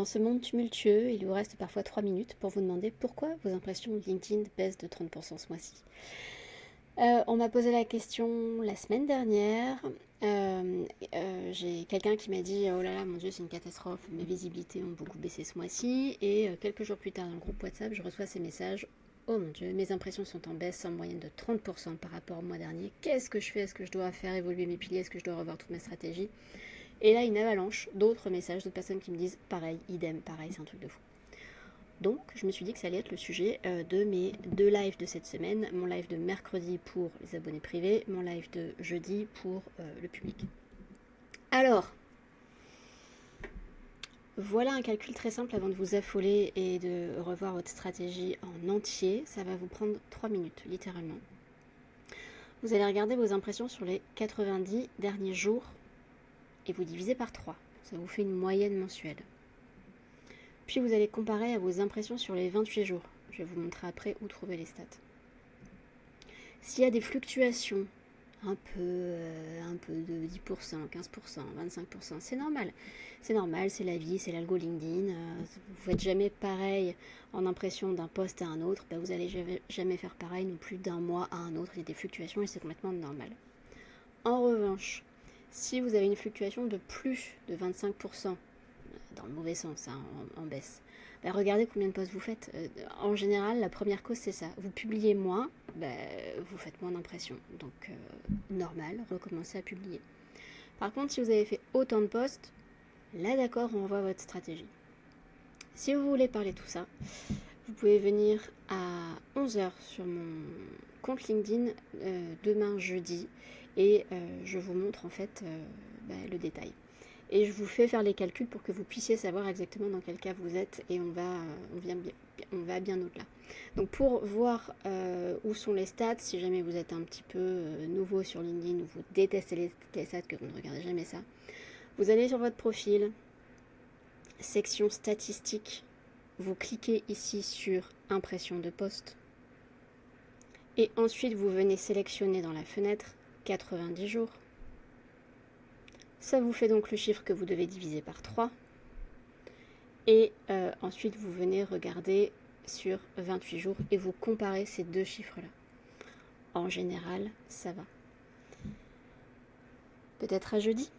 Dans ce monde tumultueux, il vous reste parfois 3 minutes pour vous demander pourquoi vos impressions LinkedIn baissent de 30% ce mois-ci. On m'a posé la question la semaine dernière. J'ai quelqu'un qui m'a dit oh là là, mon Dieu, c'est une catastrophe, mes visibilités ont beaucoup baissé ce mois-ci. Et quelques jours plus tard, dans le groupe WhatsApp, je reçois ces messages. Oh mon Dieu, mes impressions sont en baisse en moyenne de 30% par rapport au mois dernier. Qu'est-ce que je fais? Est-ce que je dois faire évoluer mes piliers? Est-ce que je dois revoir toute ma stratégie? Et là, une avalanche d'autres messages, d'autres personnes qui me disent pareil, idem, pareil, c'est un truc de fou. Donc, je me suis dit que ça allait être le sujet de mes 2 lives de cette semaine. Mon live de mercredi pour les abonnés privés, mon live de jeudi pour le public. Alors, voilà un calcul très simple avant de vous affoler et de revoir votre stratégie en entier. Ça va vous prendre 3 minutes, littéralement. Vous allez regarder vos impressions sur les 90 derniers jours et vous divisez par 3. Ça vous fait une moyenne mensuelle. Puis vous allez comparer à vos impressions sur les 28 jours. Je vais vous montrer après où trouver les stats. S'il y a des fluctuations, un peu de 10%, 15%, 25%, c'est normal. C'est normal, c'est la vie, c'est l'algo LinkedIn. Vous ne faites jamais pareil en impression d'un post à un autre. Vous n'allez jamais faire pareil non plus d'un mois à un autre. Il y a des fluctuations et c'est complètement normal. En revanche, si vous avez une fluctuation de plus de 25%, dans le mauvais sens, hein, en baisse, regardez combien de posts vous faites. En général, la première cause, c'est ça. Vous publiez moins, vous faites moins d'impressions. Donc, normal, recommencez à publier. Par contre, si vous avez fait autant de posts, là, d'accord, on revoit votre stratégie. Si vous voulez parler de tout ça, vous pouvez venir à 11h sur mon compte LinkedIn demain jeudi et je vous montre en fait le détail. Et je vous fais faire les calculs pour que vous puissiez savoir exactement dans quel cas vous êtes et on va bien au-delà. Donc pour voir où sont les stats, si jamais vous êtes un petit peu nouveau sur LinkedIn ou vous détestez les stats, que vous ne regardez jamais ça, vous allez sur votre profil, section statistiques, vous cliquez ici sur impression de poste et ensuite vous venez sélectionner dans la fenêtre 90 jours. Ça vous fait donc le chiffre que vous devez diviser par 3. Et ensuite, vous venez regarder sur 28 jours et vous comparez ces deux chiffres-là. En général, ça va. Peut-être à jeudi.